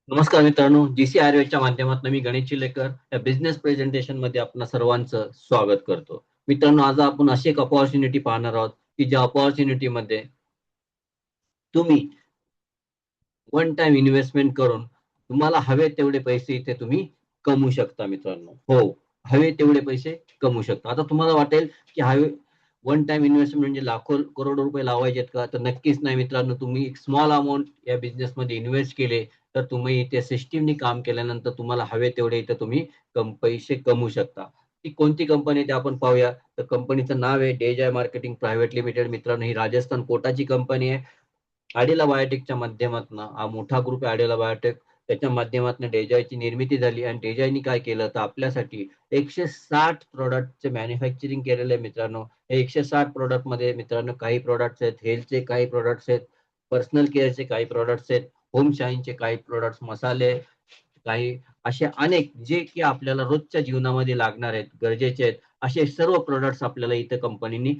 नमस्कार मित्रांनो, जीसी आयुर्वेदच्या माध्यमातून मी गणेश चिलेकर या बिझनेस प्रेझेंटेशन मध्ये आपणा सर्वांचं स्वागत करतो. मित्रांनो, आज आपण अशी एक अपॉर्च्युनिटी पाहणार आहोत की ज्या अपॉर्च्युनिटी मध्ये तुम्ही वन टाइम इन्व्हेस्टमेंट करून तुम्हाला हवे तेवढे पैसे इथे तुम्ही कमवू शकता मित्रांनो. हो, हवे तेवढे पैसे कमवू शकता. आता तुम्हाला वाटेल की हवे वन टाइम इन्व्हेस्टमेंट म्हणजे लाखो करोडो रुपये लावायचे का? तर नक्कीच नाही मित्रांनो. तुम्ही एक स्मॉल अमाउंट या बिझनेस मध्ये इन्व्हेस्ट केले तर तुम्ही इथे सिस्टीमनी काम केल्यानंतर तुम्हाला हवे तेवढे इथे तुम्ही पैसे कमवू शकता. ती कोणती कंपनी ते आपण पाहूया. तर कंपनीचं नाव आहे डेजॉय मार्केटिंग प्रायव्हेट लिमिटेड. मित्रांनो, ही राजस्थान कोटाची कंपनी आहे. अडेला बायोटेकच्या माध्यमातून हा मोठा ग्रुप आहे अडेला बायोटेक. त्याच्या माध्यमातून डेजॉयची निर्मिती झाली आणि डेजॉयनी काय केलं तर आपल्यासाठी 160 प्रॉडक्टचे मॅन्युफॅक्चरिंग केलेलं आहे मित्रांनो. हे 160 प्रॉडक्ट मध्ये मित्रांनो काही प्रॉडक्ट्स आहेत हेल्थचे, काही प्रॉडक्ट्स आहेत पर्सनल केअरचे, काही प्रॉडक्ट्स आहेत होम शाईनचे, काही प्रॉडक्ट्स मसाले, काही असे अनेक जे की आपल्याला रोजच्या जीवनामध्ये लागणार आहेत, गरजेचे आहेत, असे सर्व प्रॉडक्ट्स आपल्याला इथं कंपनीनी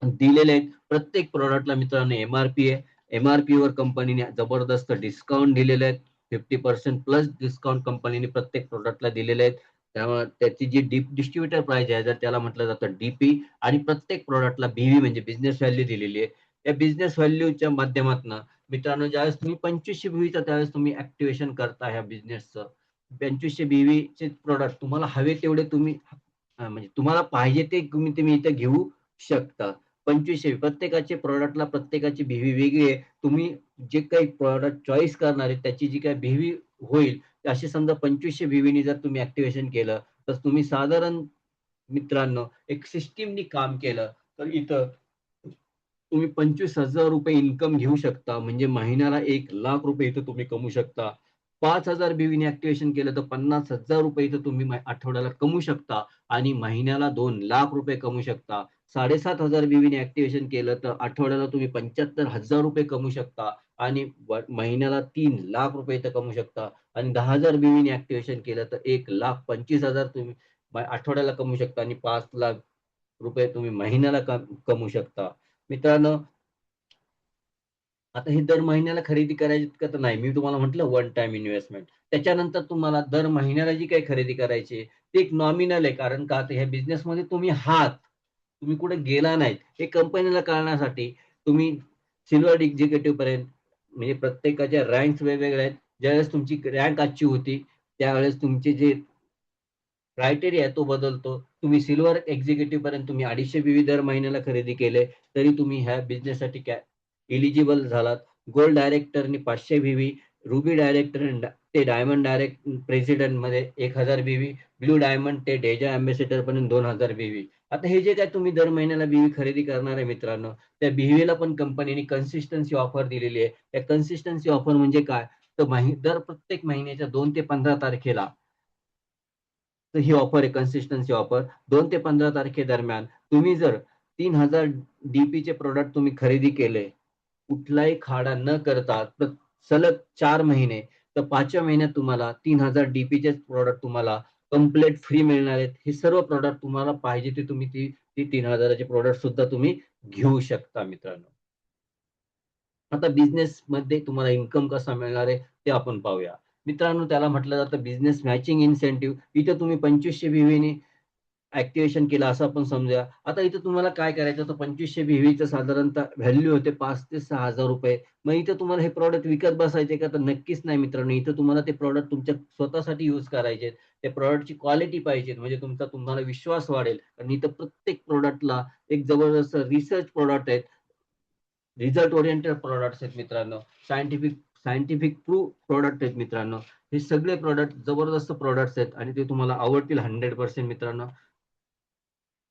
दिलेले आहेत. प्रत्येक प्रॉडक्टला मित्रांनो एमआरपी आहे. एमआरपी वर कंपनीने जबरदस्त डिस्काउंट दिलेले आहेत. 50% प्लस डिस्काउंट कंपनीने प्रत्येक प्रॉडक्टला दिलेले आहेत. त्यामुळे त्याची जी डिस्ट्रीब्युटर प्राइस आहे, जर त्याला म्हटलं जातं डीपी, आणि प्रत्येक प्रॉडक्टला बीव्ही म्हणजे बिझनेस व्हॅल्यू दिलेली आहे. त्या बिझनेस व्हॅल्यूच्या माध्यमातून मित्रांनो ज्यावेळेस तुम्ही 2500 बीव्हीचा त्यावेळेस तुम्ही ऍक्टिव्हेशन करता ह्या बिझनेसचं. 2500 बीव्हीचे प्रॉडक्ट तुम्हाला हवे तेवढे तुम्ही म्हणजे तुम्हाला पाहिजे ते तुम्ही इथे घेऊ शकता. 2500 प्रत्येकाचे प्रॉडक्टला प्रत्येकाची बीव्ही वेगळी आहे. तुम्ही जे काही प्रॉडक्ट चॉईस करणार आहे त्याची जी काही बीव्ही होईल, अशी समजा 2500 बीव्हीनी जर तुम्ही ऍक्टिव्हेशन केलं, तर तुम्ही साधारण मित्रांनो एक सिस्टीमनी काम केलं तर इथं तुम्ही 25,000 रुपये इन्कम घेऊ शकता. म्हणजे महिन्याला 1,00,000 रुपये इथं तुम्ही कमवू शकता. 5,000 बीव्हीने ऍक्टिव्हेशन केलं तर 50,000 रुपये इथं तुम्ही आठवड्याला कमवू शकता आणि महिन्याला 2,00,000 रुपये कमवू शकता. 7,500 बीव्हीने ऍक्टिव्हेशन केलं तर आठवड्याला तुम्ही 75,000 रुपये कमवू शकता आणि महिन्याला 3,00,000 रुपये इथं कमवू शकता. आणि 10,000 बीव्हीने ऍक्टिव्हेशन केलं तर 1,25,000 तुम्ही आठवड्याला कमवू शकता आणि 5,00,000 रुपये तुम्ही महिन्याला कमवू शकता. मित्रांनो, आता हे दर महिन्याला खरेदी करायची का तर नाही. मी तुम्हाला म्हटलं वन टाइम इन्व्हेस्टमेंट. त्याच्यानंतर तुम्हाला दर महिन्याला जी काही खरेदी करायची आहे, ती एक नॉमिनल आहे. कारण का तर ह्या बिझनेसमध्ये तुम्ही आहात. तुम्ही कुठे गेला नाहीत. हे कंपनीला कळण्यासाठी तुम्ही सिल्व्हर एक्झिक्युटिव्ह पर्यंत म्हणजे प्रत्येकाच्या रँक्स वेगवेगळ्या आहेत. ज्यावेळेस तुमची रँक अचीव्ह होती, त्यावेळेस तुमचे जे क्रायटेरिया आहे तो बदलतो. तुम्ही सिल्व्हर एक्झिक्युटिव्ह पर्यंत तुम्ही 250 बीव्ही दर महिन्याला खरेदी केले, तरी तुम्ही ह्या बिझनेससाठी एलिजिबल झालात. गोल्ड डायरेक्टरनी 500 बीव्ही, रुबी डायरेक्टर ते डायमंड डायरेक्ट प्रेसिडेंट मध्ये 1000 बीव्ही, ब्लू डायमंड ते डेजा अँबॅसेडर पर्यंत 2000 बीव्ही. आता हे जे काय तुम्ही दर महिन्याला बीव्ही खरेदी करणार आहे मित्रांनो, त्या बीव्हीला पण कंपनीने कन्सिस्टन्सी ऑफर दिलेली आहे. त्या कन्सिस्टन्सी ऑफर म्हणजे काय, तर दर प्रत्येक महिन्याच्या 2 ते 15 तारखेला तर ही ऑफर आहे कन्सिस्टन्सी ऑफर. 2 ते 15 तारखेदरम्यान तुम्ही जर 3,000 डीपीचे प्रोडक्ट तुम्ही खरेदी केले, कुठलाही खाडा न करता, तर सलग 4 महिने, तर 5व्या महिन्यात तुम्हाला 3,000 डीपीचे प्रोडक्ट तुम्हाला कंप्लीट फ्री मिळणार आहेत. हे सर्व प्रोडक्ट तुम्हाला पाहिजे ते तुम्ही ती ती 3,000चे प्रोडक्ट सुद्धा तुम्ही घेऊ शकता मित्रांनो. आता बिझनेस मध्ये तुम्हाला इन्कम कसा मिळणार आहे ते आपण पाहूया. मित्रांनो, त्याला म्हटलं जातं बिझनेस मॅचिंग इन्सेंटिव्ह. इथं तुम्ही 2500 बीव्हीनी ऍक्टिव्हेशन केलं असं आपण समजूया. आता इथं तुम्हाला काय करायचं, तर 2500 बीव्हीचं साधारणतः व्हॅल्यू होते 5 ते 6,000 रुपये. मग इथं तुम्हाला हे प्रॉडक्ट विकत बसायचे का, तर नक्कीच नाही मित्रांनो. इथं तुम्हाला ते प्रॉडक्ट तुमच्या स्वतःसाठी यूज करायचे. त्या प्रॉडक्टची क्वालिटी पाहिजे, म्हणजे तुम्हाला विश्वास वाढेल. आणि इथं प्रत्येक प्रॉडक्टला एक जबरदस्त रिसर्च प्रॉडक्ट आहेत. रिझल्ट ओरिएंटेड प्रॉडक्ट्स आहेत मित्रांनो. सायंटिफिक सायंटिफिक प्रूफ प्रॉडक्ट आहेत मित्रांनो. हे सगळे प्रॉडक्ट जबरदस्त प्रॉडक्ट्स आहेत आणि ते तुम्हाला आवडतील 100% मित्रांनो.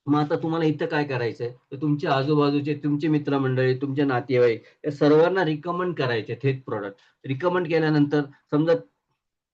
मग आता तुम्हाला इथं काय करायचंय, तर तुमच्या आजूबाजूचे तुमचे मित्रमंडळी, तुमचे नातेवाईक या सर्वांना रिकमेंड करायचे हेच प्रॉडक्ट. रिकमेंड केल्यानंतर समजा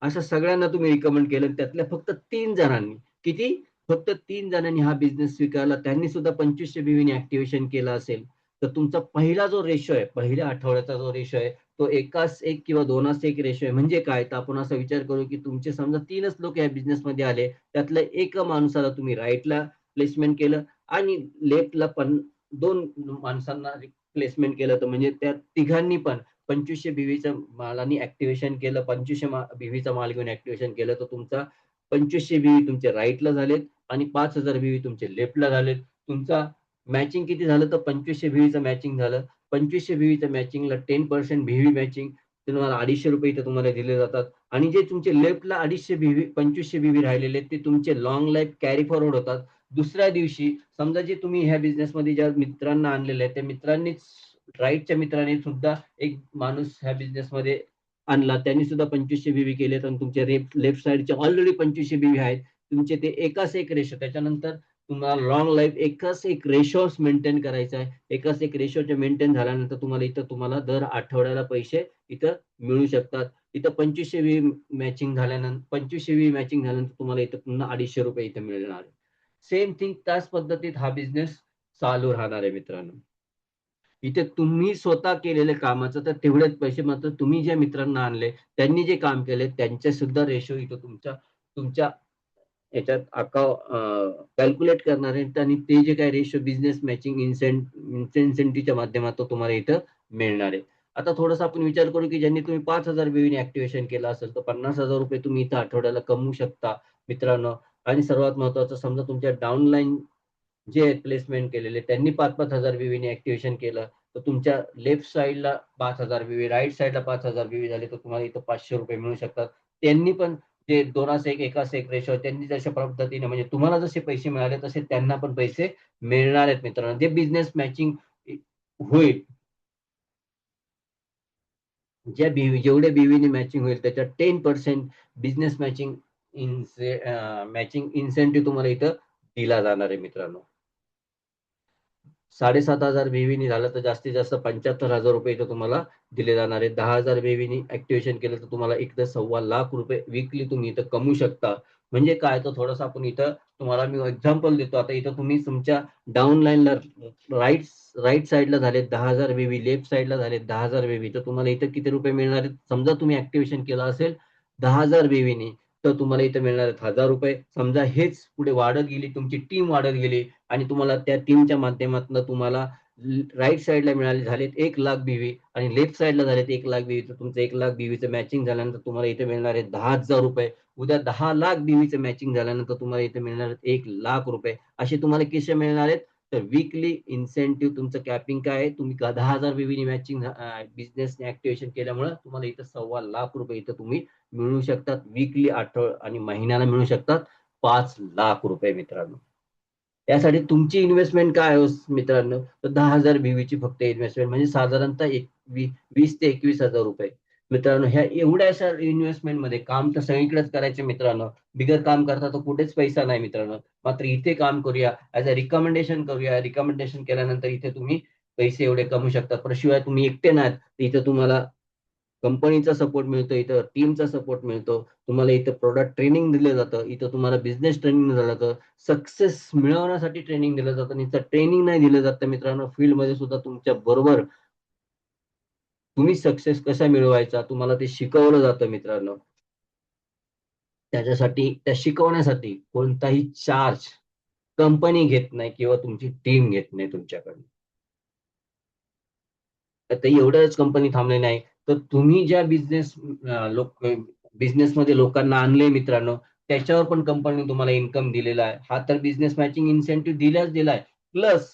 अशा सगळ्यांना तुम्ही रिकमेंड केलं, त्यातल्या फक्त 3 जणांनी, किती, फक्त 3 जणांनी हा बिझनेस स्वीकारला, त्यांनी सुद्धा 2500 बीव्हीने ऍक्टिव्हेशन केलं असेल, तर तुमचा पहिला जो रेशो आहे, पहिल्या आठवड्याचा जो रेशो आहे, तो 1:1 किंवा 2:1 रेशो आहे. म्हणजे काय, तर आपण असा विचार करू की तुमचे समजा 3च लोक या बिझनेसमध्ये आले, त्यातल्या एका माणसाला तुम्ही राईटला प्लेसमेंट केलं आणि लेफ्टला पण 2 माणसांना प्लेसमेंट केलं, तर म्हणजे त्या तिघांनी पण 2500 बीव्हीचा मालानी ऍक्टिव्हेशन केलं, 2500 बीव्हीचा माल घेऊन ऍक्टिव्हेशन केलं, तर तुमचा 2500 बीव्ही तुमचे राईटला झालेत आणि 5000 बीव्ही तुमचे लेफ्टला झालेत. तुमचा मॅचिंग किती झालं, तर 2500 बीव्हीचं मॅचिंग झालं. 2500 बीव्हीचं मॅचिंगला 10% बीव्ही मॅचिंग तुम्हाला ₹250 इथे तुम्हाला दिले जातात. आणि जे तुमचे लेफ्टला 250 बीव्ही 2500 बीव्ही राहिलेले ते तुमचे लॉंग लाईफ कॅरी फॉरवर्ड होतात. दुसऱ्या दिवशी समजा जे तुम्ही ह्या बिझनेसमध्ये ज्या मित्रांना आणलेले आहे, त्या मित्रांनीच राईटच्या मित्राने सुद्धा एक माणूस ह्या बिझनेसमध्ये आणला. त्यांनी सुद्धा 2500 बीव्ही केलेत आणि तुमचे लेफ्ट साइडचे ऑलरेडी 2500 बीव्ही आहेत. तुमचे ते एकाच एक रेशो त्याच्यानंतर तुम्हाला लॉंग लाईफ एकच एक रेशोच मेंटेन करायचा आहे. एकाच एक रेशोचे मेंटेन झाल्यानंतर तुम्हाला इथं तुम्हाला दर आठवड्याला पैसे इथं मिळू शकतात. इथं 2500 बीव्ही मॅचिंग झाल्यानंतर 2500 बीव्ही मॅचिंग झाल्यानंतर तुम्हाला इथं पुन्हा ₹250 इथं मिळणार आहे. सेम थिंग त्याच पद्धतीत हा बिझनेस चालू राहणार आहे मित्रांनो. इथे तुम्ही स्वतः केलेल्या कामाचं तर तेवढेच पैसे, मात्र तुम्ही ज्या मित्रांना आणले त्यांनी जे काम केले त्यांचे सुद्धा रेशो इथं तुमच्या याच्यात कॅल्क्युलेट करणार आहेत आणि ते जे काही रेशो बिझनेस मॅचिंग इन्सेंटिव्हच्या माध्यमातून तुम्हाला इथं मिळणार आहे. आता थोडासा आपण विचार करू की ज्यांनी तुम्ही 5000 बीव्हीने ऍक्टिव्हेशन केलं असेल तर ₹50,000 तुम्ही इथं आठवड्याला कमवू शकता मित्रांनो. आणि सर्वात महत्वाचं समजा तुमच्या डाउनलाईन जे आहेत प्लेसमेंट केलेले त्यांनी 5,000 बीव्हीने ऍक्टिव्हेशन केलं तर तुमच्या लेफ्ट साईडला 5,000 बीव्ही, राईट साईडला 5,000 बीव्ही झाले तर तुम्हाला इथं ₹500 मिळू शकतात. त्यांनी पण जे 2:1 एकास एक रेशो त्यांनी जशा पद्धतीने म्हणजे तुम्हाला जसे पैसे मिळाले तसे त्यांना पण पैसे मिळणार आहेत मित्रांनो. जे बिझनेस मॅचिंग होईल, जेवढे बीव्हीने मॅचिंग होईल त्याच्यात 10% बिझनेस मॅचिंग इन्सेंटिव्ह तुम्हाला इथं दिला जाणार आहे मित्रांनो. 7,500 बीव्हीनी झालं तर जास्तीत जास्त ₹75,000 इथं तुम्हाला दिले जाणार आहेत. 10,000 बीव्हीनी ऍक्टिव्हेशन केलं तर तुम्हाला एक तर ₹1,25,000 वीकली तुम्ही इथं कमवू शकता. म्हणजे काय, तर थोडंसं आपण इथं तुम्हाला मी एक्झाम्पल देतो. आता इथं तुम्ही तुमच्या डाउन लाईनला राईट राईट साईडला झालेत 10,000 बीव्ही, लेफ्ट साईडला झालेत 10,000 बीव्ही, तर तुम्हाला इथं किती रुपये मिळणार आहेत? समजा तुम्ही ऍक्टिव्हेशन केलं असेल 10,000 बीव्हीनी, तर तुम्हाला इथं मिळणार आहेत ₹1,000. समजा हेच पुढे वाढत गेली, तुमची टीम वाढत गेली आणि तुम्हाला त्या टीमच्या माध्यमातून तुम्हाला राईट साईडला मिळाले झालेत 1,00,000 बीव्ही आणि लेफ्ट साईडला झालेत 1,00,000 बीव्ही, तर तुमचं 1,00,000 बीव्हीचं मॅचिंग झाल्यानंतर तुम्हाला इथे मिळणार आहे ₹10,000. उद्या 10,00,000 बीव्हीचं मॅचिंग झाल्यानंतर तुम्हाला इथे मिळणार आहेत ₹1,00,000. असे तुम्हाला कसे मिळणार आहेत? तर वीकली इन्सेंटिव्ह तुमचं कॅपिंग काय आहे? तुम्ही 10,000 बीव्हीनी मॅचिंग बिझनेसने ऍक्टिव्हेशन केल्यामुळे तुम्हाला इथं ₹1,25,000 इथं तुम्ही मिळू शकतात. वीकली आणि महिन्याला मिळू शकतात ₹5,00,000 मित्रांनो. त्यासाठी तुमची इन्व्हेस्टमेंट काय आहे मित्रांनो, तर 10,000 बीव्हीची फक्त इन्व्हेस्टमेंट म्हणजे साधारणतः 20 ते ₹21,000. मित्रांनो, ह्या एवढ्याशा इन्व्हेस्टमेंटमध्ये काम तर सगळीकडेच करायचे मित्रांनो. बिगर काम करता तर कुठेच पैसा नाही मित्रांनो. मात्र इथे काम करूया, ॲज अ रिकमेंडेशन करूया. रिकमेंडेशन केल्यानंतर इथे तुम्ही पैसे एवढे कमवू शकता. पण शिवाय तुम्ही एकटे नाहीत. इथं तुम्हाला कंपनीचा सपोर्ट मिळतो, इथं टीमचा सपोर्ट मिळतो. तुम्हाला इथं प्रॉडक्ट ट्रेनिंग दिलं जातं. इथं तुम्हाला बिझनेस ट्रेनिंग दिलं जातं. सक्सेस मिळवण्यासाठी ट्रेनिंग दिलं जातं. नुसतं ट्रेनिंग नाही दिलं जात मित्रांनो, फील्डमध्ये सुद्धा तुमच्या बरोबर तुम्ही सक्सेस कसा मिळवायचा तुम्हाला ते शिकवलं जातं मित्रांनो. त्याच्यासाठी त्या शिकवण्यासाठी कोणताही चार्ज कंपनी घेत नाही किंवा तुमची टीम घेत नाही तुमच्याकडून. तर एवढंच कंपनी थांबली नाही, तर तुम्ही ज्या बिझनेसमध्ये लोकांना आणले मित्रांनो, त्याच्यावर पण कंपनीने तुम्हाला इन्कम दिलेला आहे. हा तर बिझनेस मॅचिंग इन्सेंटिव्ह दिलाय. प्लस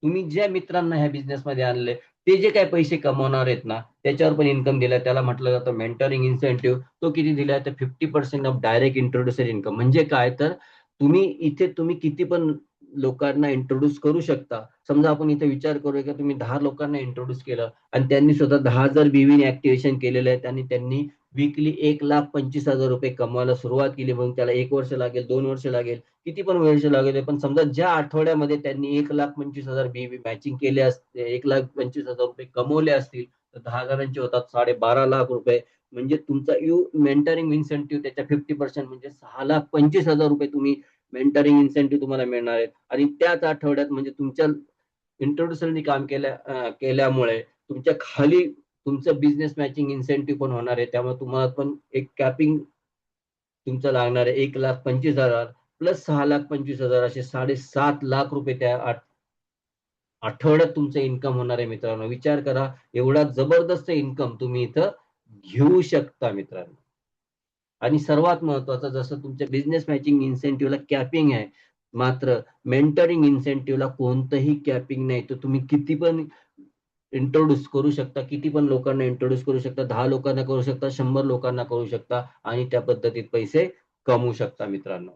तुम्ही ज्या मित्रांना ह्या बिझनेसमध्ये आणले, ते जे काही पैसे कमवणार आहेत ना, त्याच्यावर पण इन्कम दिलाय. त्याला म्हटलं जातं मेंटरिंग इन्सेंटिव्ह. तो किती दिलाय? तर 50% ऑफ डायरेक्ट इंट्रोड्युसर इन्कम. म्हणजे काय, तर तुम्ही किती पण लोकांना इंट्रोड्यूस करू शकता. समजा आपण इथे विचार करूया की तुम्ही 10 लोकांना इंट्रोड्यूस केलं आणि त्यांनी स्वतः 10,000 बीव्हीने ऍक्टिव्हेशन केलेले आहेत आणि त्यांनी वीकली ₹1,25,000 कमवायला सुरुवात केली. मग त्याला 1 वर्ष लागेल, 2 वर्ष लागेल, किती पण वर्ष लागेल. पण समजा ज्या आठवड्यामध्ये त्यांनी 1,25,000 बीव्ही मॅचिंग केले असते, ₹1,25,000 कमवले असतील, तर 10 जणांचे होतात ₹12,50,000. म्हणजे तुमचा मेंटरिंग इन्सेंटिव्ह त्याच्या 50% म्हणजे ₹6,25,000 तुम्ही मेंटरिंग इन्सेंटिव्ह तुम्हाला मिळणार आहेत. आणि त्याच आठवड्यात म्हणजे तुमच्या इंट्रोड्युसरनी काम केल्यामुळे तुमच्या खाली तुमचं बिझनेस मॅचिंग इन्सेंटिव्ह पण होणार आहे. त्यामुळे तुम्हाला पण एक कॅपिंग तुमचं लागणार आहे. 1,25,000 प्लस 6,25,000 असे ₹7,50,000 त्या आठवड्यात तुमचं इन्कम होणार आहे मित्रांनो. विचार करा, एवढा जबरदस्त इन्कम तुम्ही इथं घेऊ शकता मित्रांनो. आणि सर्वात महत्वाचं, जसं तुमच्या बिझनेस मॅचिंग इन्सेंटिव्हला कॅपिंग आहे, मात्र मेंटरिंग इन्सेंटिव्हला कोणतंही कॅपिंग नाही. तर तुम्ही किती पण इंट्रोड्यूस करू शकता, किती पण लोकांना इंट्रोड्यूस करू शकता, 10 लोकांना करू शकता, 100 लोकांना करू शकता आणि त्या पद्धतीत पैसे कमवू शकता मित्रांनो.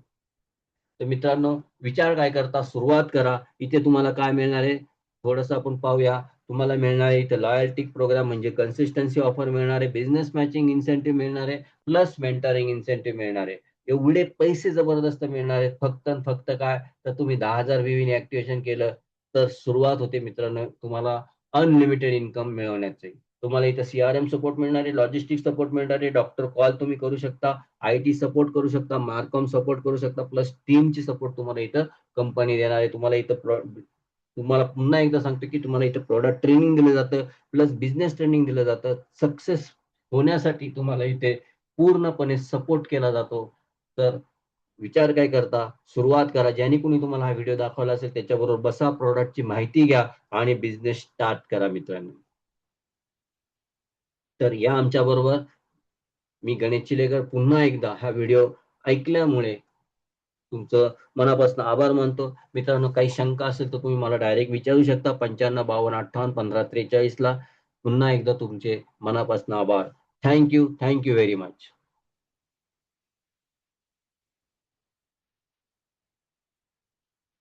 तर मित्रांनो, विचार काय करता, सुरुवात करा. इथे तुम्हाला काय मिळणार आहे थोडंसं आपण पाहूया. तुम्हाला मिळणार आहे इथे लॉयल्टी प्रोग्राम म्हणजे कन्सिस्टन्सी ऑफर मिळणार आहे, बिझनेस मॅचिंग इन्सेंटिव्ह मिळणार आहे, प्लस मेंटरिंग इन्सेंटिव्ह मिळणार आहे. एवढे पैसे जबरदस्त मिळणार आहेत. फक्त आणि फक्त काय, तर तुम्ही 10,000 VV ऍक्टिव्हेशन केलं तर सुरुवात होते मित्रांनो तुम्हाला अनलिमिटेड इन्कम मिळवण्याचे. तुम्हाला इथं CRM सपोर्ट मिळणार आहे, लॉजिस्टिक सपोर्ट मिळणार आहे, डॉक्टर कॉल तुम्ही करू शकता, IT सपोर्ट करू शकता, मार्कॉम सपोर्ट करू शकता, प्लस टीमची सपोर्ट तुम्हाला इथं कंपनी देणार आहे. तुम्हाला पुन्हा एकदा सांगतो की तुम्हाला इथं प्रॉडक्ट ट्रेनिंग दिलं जातं, प्लस बिझनेस ट्रेनिंग दिलं जातं. सक्सेस होण्यासाठी तुम्हाला इथे पूर्णपणे सपोर्ट केला जातो. तर विचार काय करता, सुरुवात करा. ज्याने कोणी तुम्हाला हा व्हिडिओ दाखवला असेल त्याच्याबरोबर बसा, प्रॉडक्टची माहिती घ्या आणि बिझनेस स्टार्ट करा मित्रांनो. तर या आमच्या बरोबर मी गणेश चिलेकर पुन्हा एकदा हा व्हिडिओ ऐकल्यामुळे तुमचं मनापासून आभार मानतो. मित्रांनो, काही शंका असेल तर तुम्ही मला डायरेक्ट विचारू शकता 9552581543 ला. पुन्हा एकदा तुमचे मनापासून आभार. Thank you very much.